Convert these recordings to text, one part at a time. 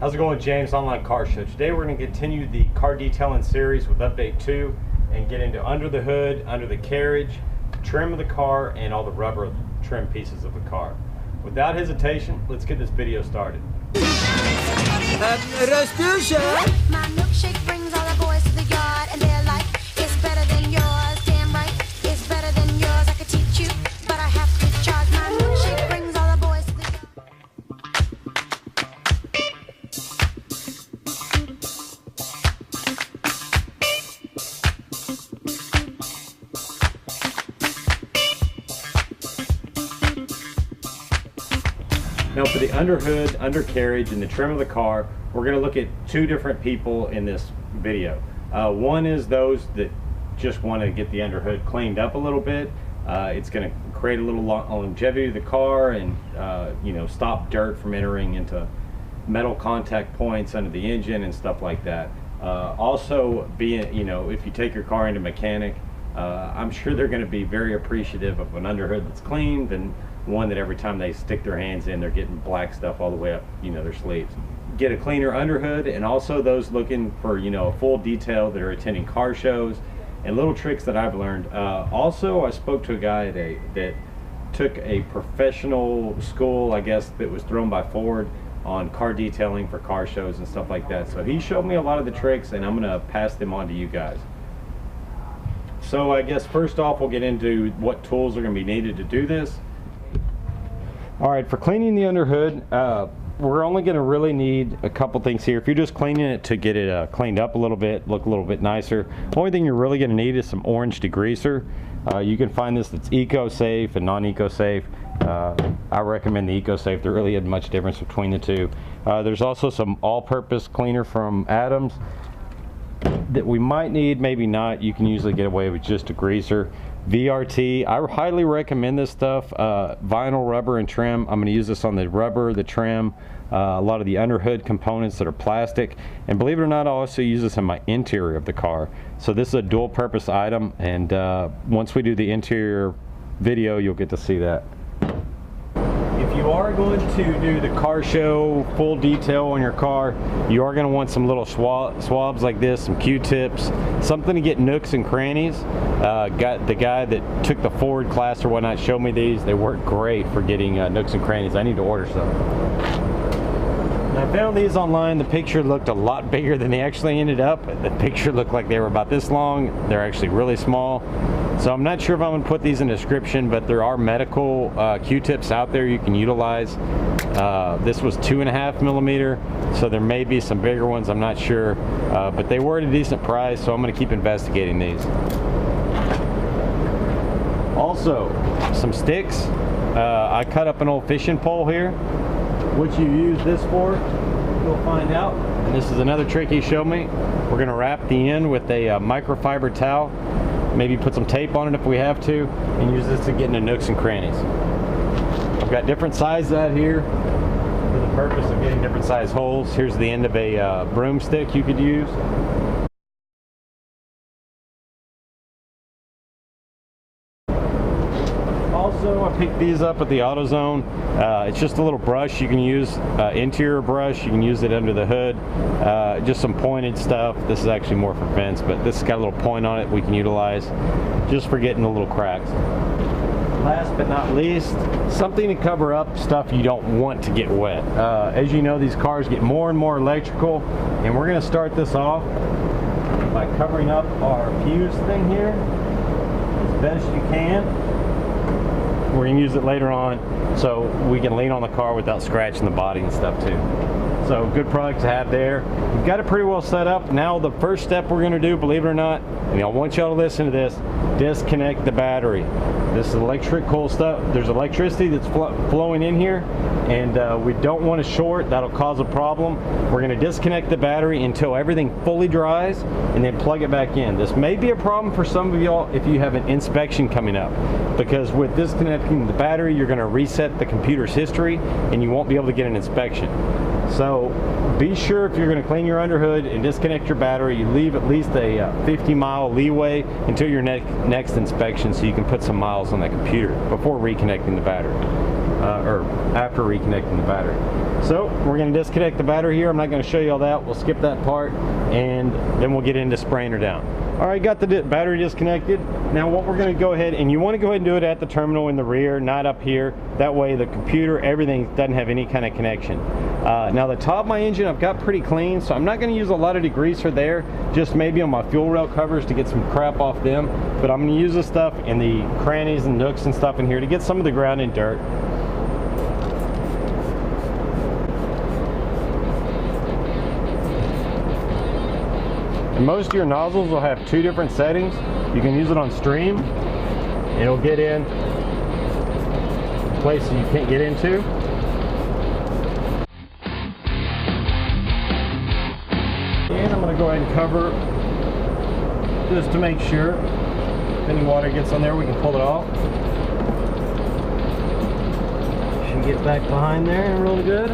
How's it going, James? Online Car Show. Today we're going to continue the car detailing series with update 2 and get into under the hood, under the carriage, trim of the car, and all the rubber trim pieces of the car. Without hesitation, let's get this video started. My milkshake brings all the boys to the yard, and they're like, it's better than yours. Damn right, it's better than yours. I could teach you, but I have to charge. My milkshake brings all the boys to the yard. Now for the underhood, undercarriage, and the trim of the car, we're going to look at two different people in this video. One is those that just want to get the underhood cleaned up a little bit. It's going to create a little longevity to the car and stop dirt from entering into metal contact points under the engine and stuff like that. Also, if you take your car into mechanic, I'm sure they're going to be very appreciative of an underhood that's clean than one that every time they stick their hands in, they're getting black stuff all the way up, their sleeves. Get a cleaner underhood, and also those looking for, a full detail that are attending car shows, and little tricks that I've learned. Also, I spoke to a guy that took a professional school, I guess, that was thrown by Ford on car detailing for car shows and stuff like that. So he showed me a lot of the tricks, and I'm gonna pass them on to you guys. So I guess first off, we'll get into what tools are gonna be needed to do this. All right, for cleaning the underhood, we're only going to really need a couple things here. If you're just cleaning it to get it cleaned up a little bit, look a little bit nicer, the only thing you're really going to need is some orange degreaser. You can find this that's eco-safe and non-eco-safe. I recommend the eco-safe. There really isn't much difference between the two. There's also some all-purpose cleaner from Adams that we might need, maybe not. You can usually get away with just degreaser. VRT, I highly recommend this stuff. Vinyl, rubber, and trim. I'm going to use this on the rubber, the trim, a lot of the underhood components that are plastic, and believe it or not, I also use this in my interior of the car. So this is a dual purpose item, and once we do the interior video, you'll get to see that. If you are going to do the car show full detail on your car, you are going to want some little swabs like this, some Q-tips, something to get nooks and crannies. The guy that took the Ford class or whatnot showed me these. They work great for getting nooks and crannies. I need to order some. I found these online. The picture looked a lot bigger than they actually ended up. The picture looked like they were about this long. They're actually really small. So I'm not sure if I'm going to put these in the description, but there are medical Q-tips out there you can utilize. This was 2.5 millimeter, so there may be some bigger ones, I'm not sure. But they were at a decent price, so I'm going to keep investigating these. Also, some sticks. I cut up an old fishing pole here. What you use this for, you'll find out. And this is another trick he showed me. We're going to wrap the end with a microfiber towel. Maybe put some tape on it if we have to, and use this to get into nooks and crannies. I've got different sizes out here for the purpose of getting different size holes. Here's the end of a broomstick you could use. Also, I picked these up at the AutoZone. It's just a little brush you can use, interior brush. You can use it under the hood. Just some pointed stuff. This is actually more for fence, but this has got a little point on it we can utilize just for getting the little cracks. Last but not least, something to cover up stuff you don't want to get wet. As you know, these cars get more and more electrical, and we're going to start this off by covering up our fuse thing here as best you can. We're going to use it later on so we can lean on the car without scratching the body and stuff too. So good product to have there. We've got it pretty well set up. Now the first step we're going to do, believe it or not, and I want y'all to listen to this, disconnect the battery. This is electrical stuff. There's electricity that's flowing in here, and we don't want to short. That'll cause a problem. We're going to disconnect the battery until everything fully dries, and then plug it back in. This may be a problem for some of y'all if you have an inspection coming up, because with disconnecting the battery, you're going to reset the computer's history, and you won't be able to get an inspection. So be sure if you're going to clean your underhood and disconnect your battery, you leave at least a 50-mile leeway until your next inspection so you can put some miles on that computer before reconnecting the battery. or after reconnecting the battery. So we're going to disconnect the battery here. I'm not going to show you all that. We'll skip that part, and then we'll get into spraying her down. All right, got the battery disconnected. Now what we're going to go ahead, and you want to go ahead and do it at the terminal in the rear, not up here. That way the computer, everything doesn't have any kind of connection. Now the top of my engine I've got pretty clean, so I'm not going to use a lot of degreaser there, just maybe on my fuel rail covers to get some crap off them. But I'm going to use this stuff in the crannies and nooks and stuff in here to get some of the ground and dirt. And most of your nozzles will have two different settings. You can use it on stream. It'll get in places you can't get into. And I'm going to go ahead and cover just to make sure if any water gets on there we can pull it off. Should get back behind there really good.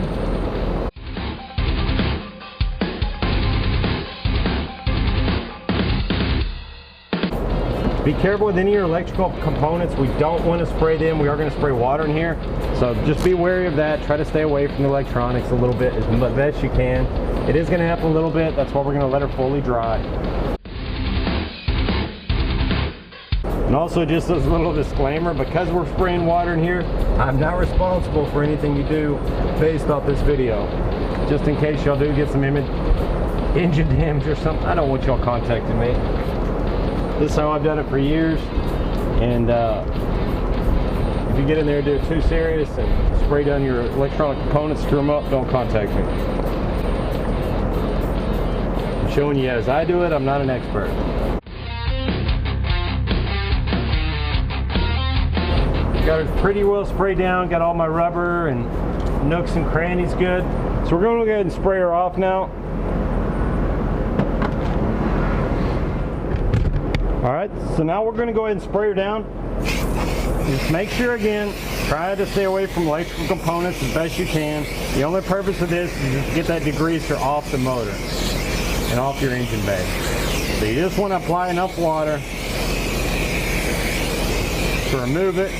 Be careful with any of your electrical components. We don't want to spray them. We are going to spray water in here, so just be wary of that. Try to stay away from the electronics a little bit as best you can. It is going to happen a little bit. That's why we're going to let her fully dry. And also, just as a little disclaimer, because we're spraying water in here, I'm not responsible for anything you do based off this video. Just in case y'all do get some engine damage or something, I don't want y'all contacting me. This is how I've done it for years, and if you get in there and do it too serious and spray down your electronic components, screw them up, don't contact me. I'm showing you as I do it, I'm not an expert. Got it pretty well sprayed down, got all my rubber and nooks and crannies good. So we're going to go ahead and spray her off now. Alright, so now we're going to go ahead and spray her down. Just make sure, again, try to stay away from electrical components as best you can. The only purpose of this is just to get that degreaser off the motor and off your engine bay. So you just want to apply enough water to remove it.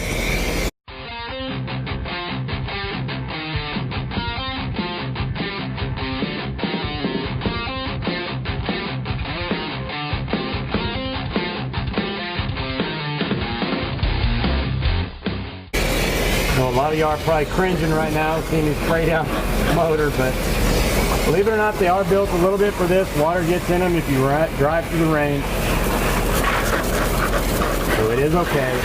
Well, a lot of y'all are probably cringing right now seeing me spray down the motor, but believe it or not, they are built a little bit for this. Water gets in them if you drive through the rain. So it is okay.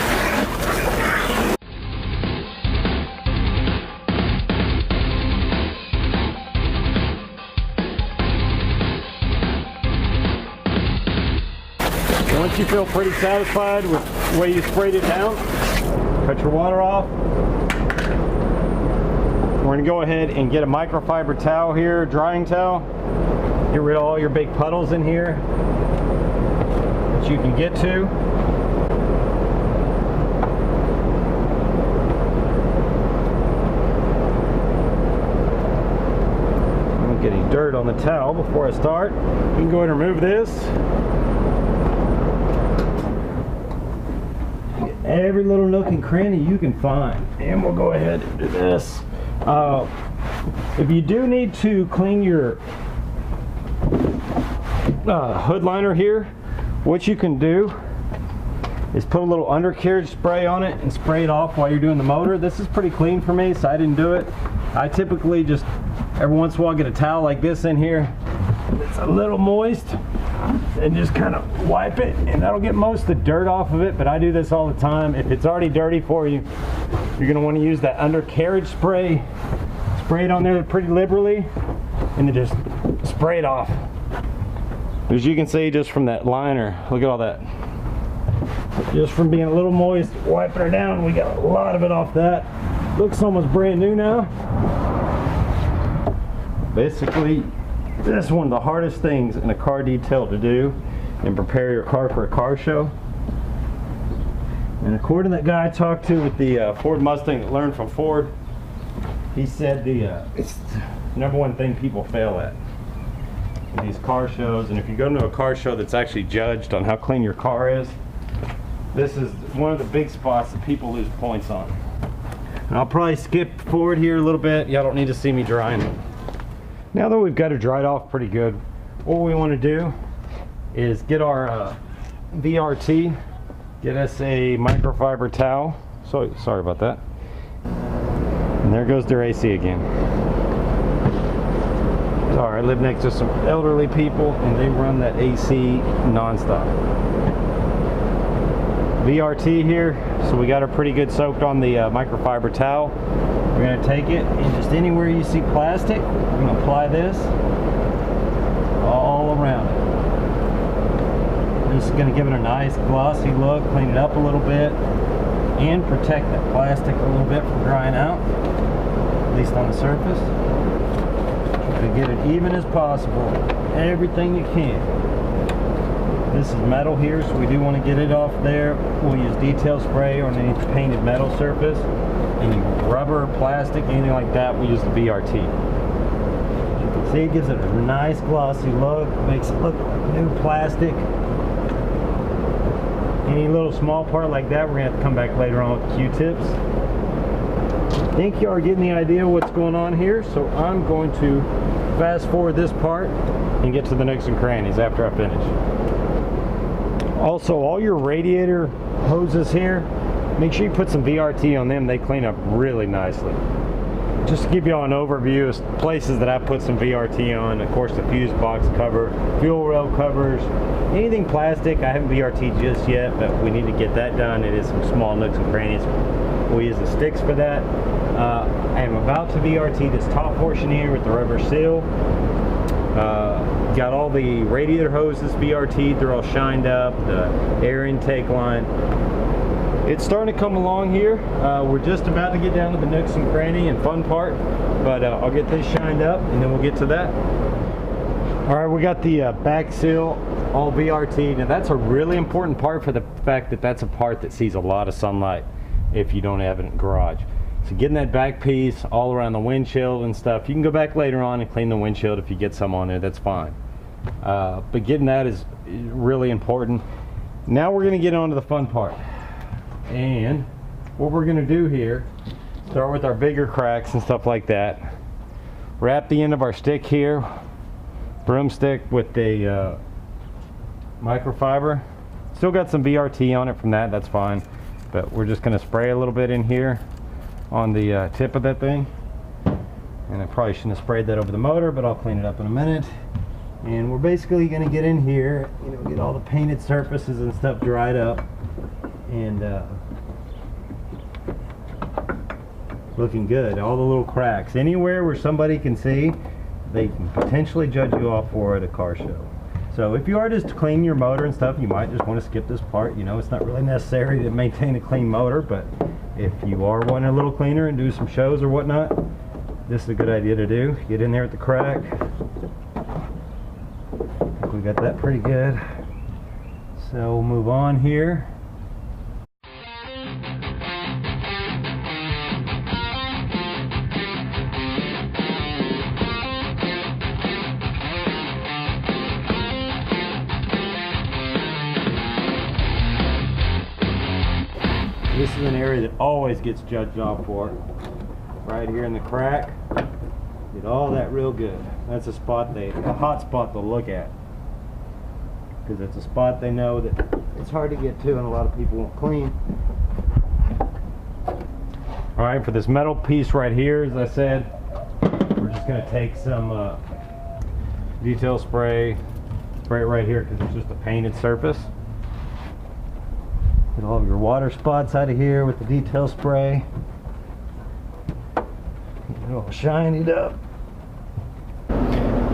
Once you feel pretty satisfied with the way you sprayed it down, cut your water off. We're going to go ahead and get a microfiber towel here, drying towel. Get rid of all your big puddles in here that you can get to. I don't get any dirt on the towel before I start. You can go ahead and remove this. Get every little nook and cranny you can find. And we'll go ahead and do this. If you do need to clean your hood liner here, what you can do is put a little undercarriage spray on it and spray it off while you're doing the motor. This is pretty clean for me, so I didn't do it. I typically just every once in a while get a towel like this in here. It's a little moist and just kind of wipe it, and that'll get most of the dirt off of it, but I do this all the time. If it's already dirty for you, you're going to want to use that undercarriage spray. Spray it on there pretty liberally and then just spray it off. As you can see just from that liner, look at all that. Just from being a little moist, wiping her down, we got a lot of it off that. Looks almost brand new now. Basically, this is one of the hardest things in a car detail to do and prepare your car for a car show. And according to that guy I talked to with the Ford Mustang that learned from Ford, he said it's the #1 thing people fail at in these car shows. And if you go to a car show that's actually judged on how clean your car is, this is one of the big spots that people lose points on. And I'll probably skip forward here a little bit. Y'all don't need to see me drying. Now that we've got it dried off pretty good, what we want to do is get our VRT, get us a microfiber towel. So sorry about that. And there goes their AC again. Sorry, I live next to some elderly people and they run that AC nonstop. VRT here, so we got her pretty good soaked on the microfiber towel. We're going to take it and just anywhere you see plastic, we're going to apply this all around it. This is going to give it a nice glossy look, clean it up a little bit, and protect that plastic a little bit from drying out, at least on the surface. To get it even as possible, everything you can. This is metal here, so we do want to get it off there. We'll use detail spray on any painted metal surface. Any rubber, plastic, anything like that, we use the VRT. As you can see, it gives it a nice glossy look, makes it look like new plastic. Any little small part like that, we're going to have to come back later on with Q-tips. I think you are getting the idea of what's going on here, so I'm going to fast forward this part and get to the nooks and crannies after I finish. Also, all your radiator hoses here, make sure you put some VRT on them. They clean up really nicely. Just to give you all an overview of places that I put some VRT on, of course the fuse box cover, fuel rail covers, anything plastic. I haven't VRT just yet, but we need to get that done. It is some small nooks and crannies. We'll use the sticks for that. I am about to VRT this top portion here with the rubber seal. Got all the radiator hoses VRT'd, they're all shined up, the air intake line. It's starting to come along here. We're just about to get down to the nooks and cranny and fun part, but I'll get this shined up and then we'll get to that. All right, we got the back seal all VRT. Now that's a really important part for the fact that that's a part that sees a lot of sunlight if you don't have it in the garage. So getting that back piece all around the windshield and stuff, you can go back later on and clean the windshield if you get some on there, that's fine. But getting that is really important. Now we're going to get on to the fun part. And what we're going to do here, start with our bigger cracks and stuff like that. Wrap the end of our stick here, broomstick with the microfiber. Still got some VRT on it from that, that's fine. But we're just going to spray a little bit in here on the tip of that thing. And I probably shouldn't have sprayed that over the motor, but I'll clean it up in a minute. And we're basically going to get in here, you know, get all the painted surfaces and stuff dried up. And looking good. All the little cracks. Anywhere where somebody can see, they can potentially judge you off for at a car show. So if you are just cleaning your motor and stuff, you might just want to skip this part. You know, it's not really necessary to maintain a clean motor, but if you are wanting a little cleaner and do some shows or whatnot, this is a good idea to do. Get in there at the crack. I think we got that pretty good. So we'll move on here. This is an area that always gets judged off for. Right here in the crack. Get all that real good. That's a spot a hot spot to look at. Because it's a spot they know that it's hard to get to and a lot of people won't clean. Alright, for this metal piece right here, as I said, we're just going to take some detail spray, spray it right here because it's just a painted surface. Get all of your water spots out of here with the detail spray. Get it all shinied up.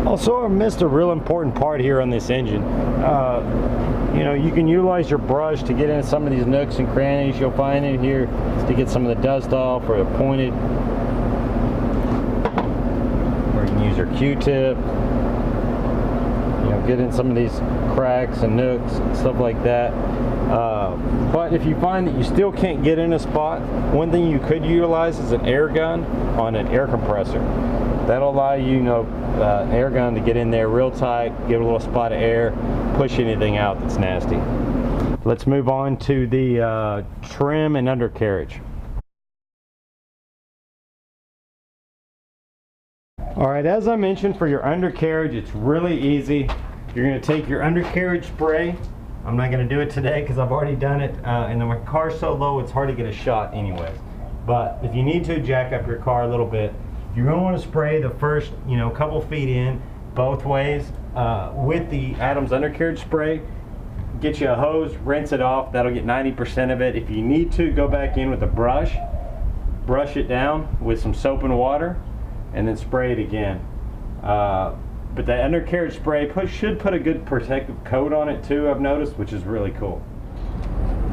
Also, I missed a real important part here on this engine. You know, you can utilize your brush to get in some of these nooks and crannies. You'll find in here to get some of the dust off, or a pointed, or you can use your Q-tip. You know, get in some of these cracks and nooks and stuff like that. But if you find that you still can't get in a spot, one thing you could utilize is an air gun on an air compressor. That'll allow you, an air gun to get in there real tight, give a little spot of air, push anything out that's nasty. Let's move on to the trim and undercarriage. Alright, as I mentioned, for your undercarriage, it's really easy. You're going to take your undercarriage spray. I'm not going to do it today because I've already done it, and my car's so low it's hard to get a shot anyways. But if you need to jack up your car a little bit, you're going to want to spray the first, couple feet in both ways with the Adams undercarriage spray. Get you a hose, rinse it off. That'll get 90% of it. If you need to, go back in with a brush it down with some soap and water, and then spray it again. But the undercarriage spray should put a good protective coat on it too, I've noticed, which is really cool.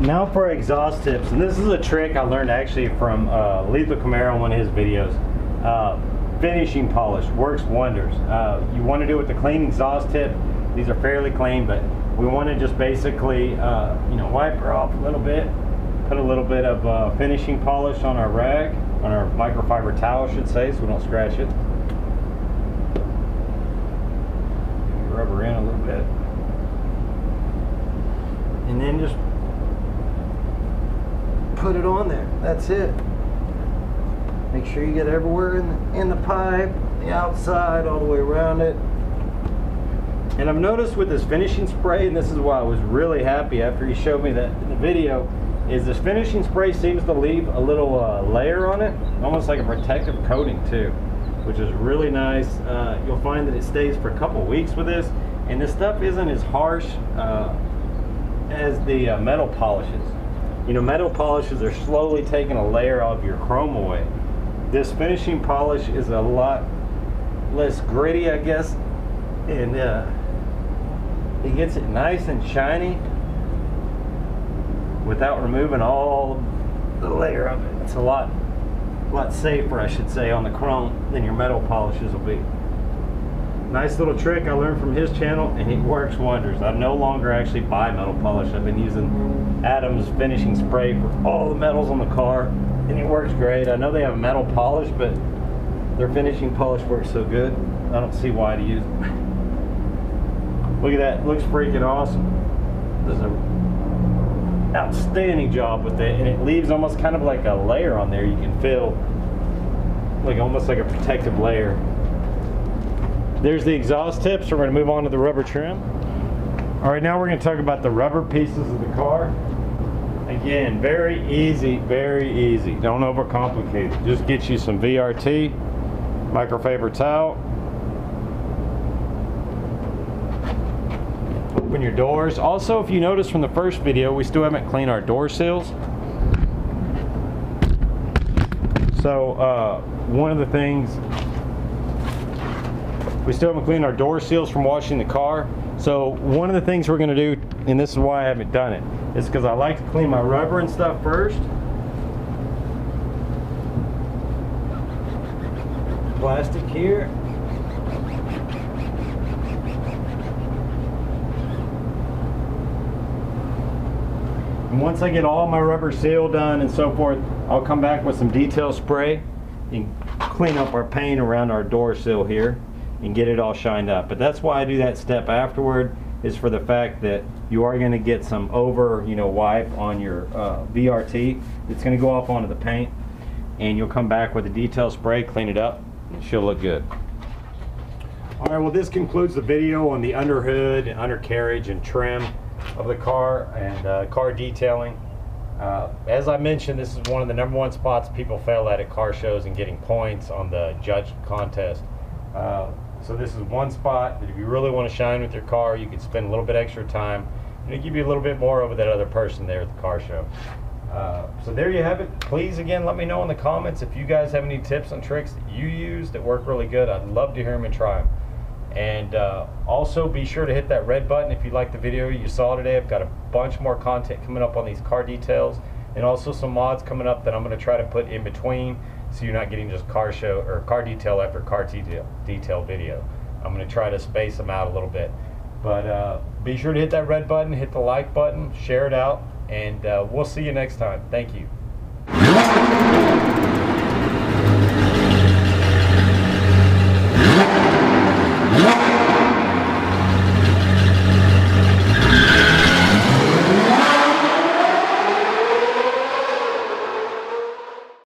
Now for exhaust tips, and this is a trick I learned actually from Lethal Camaro in one of his videos. Finishing polish works wonders. You want to do it with the clean exhaust tip. These are fairly clean, but we want to just basically wipe her off a little bit, put a little bit of finishing polish on our rag, on our microfiber towel I should say, so we don't scratch it. Rub her in a little bit, and then just put it on there. That's it. Make sure you get everywhere in the pipe, the outside, all the way around it. And I've noticed with this finishing spray, and this is why I was really happy after he showed me that in the video, is this finishing spray seems to leave a little layer on it, almost like a protective coating too, which is really nice. You'll find that it stays for a couple weeks with this, and this stuff isn't as harsh as the metal polishes. Metal polishes are slowly taking a layer of your chrome away. This finishing polish is a lot less gritty, I guess, and it gets it nice and shiny without removing all the layer of it. It's a lot safer, I should say, on the chrome than your metal polishes will be. Nice little trick I learned from his channel, and it works wonders. I no longer actually buy metal polish. I've been using Adams finishing spray for all the metals on the car, and it works great. I know they have a metal polish, but their finishing polish works so good, I don't see why to use it. Look at that, it looks freaking awesome. Does an outstanding job with it, and it leaves almost kind of like a layer on there. You can feel like almost like a protective layer. There's the exhaust tips. We're going to move on to the rubber trim. All right, now we're going to talk about the rubber pieces of the car. Again, very easy, very easy. Don't overcomplicate it. Just get you some VRT, microfiber towel. Open your doors. Also, if you notice from the first video, we still haven't cleaned our door seals. So one of the things, we still haven't cleaned our door seals from washing the car. So one of the things we're going to do, and this is why I haven't done it, is because I like to clean my rubber and stuff first. Plastic here. And once I get all my rubber seal done and so forth, I'll come back with some detail spray and clean up our paint around our door sill here and get it all shined up. But that's why I do that step afterward, is for the fact that you are going to get some over wipe on your VRT. It's going to go off onto the paint, and you'll come back with a detail spray, clean it up, and she'll look good. All right, well, this concludes the video on the underhood, undercarriage, and trim of the car and car detailing. As I mentioned, this is one of the #1 spots people fail at car shows and getting points on the judge contest. So this is one spot that if you really want to shine with your car, you could spend a little bit extra time, and it'll give you a little bit more over that other person there at the car show. So there you have it. Please, again, let me know in the comments if you guys have any tips and tricks that you use that work really good. I'd love to hear them and try them. And also be sure to hit that red button if you like the video you saw today. I've got a bunch more content coming up on these car details, and also some mods coming up that I'm going to try to put in between, so you're not getting just car show or car detail after car detail video. I'm going to try to space them out a little bit. But be sure to hit that red button, hit the like button, share it out, and we'll see you next time. Thank you.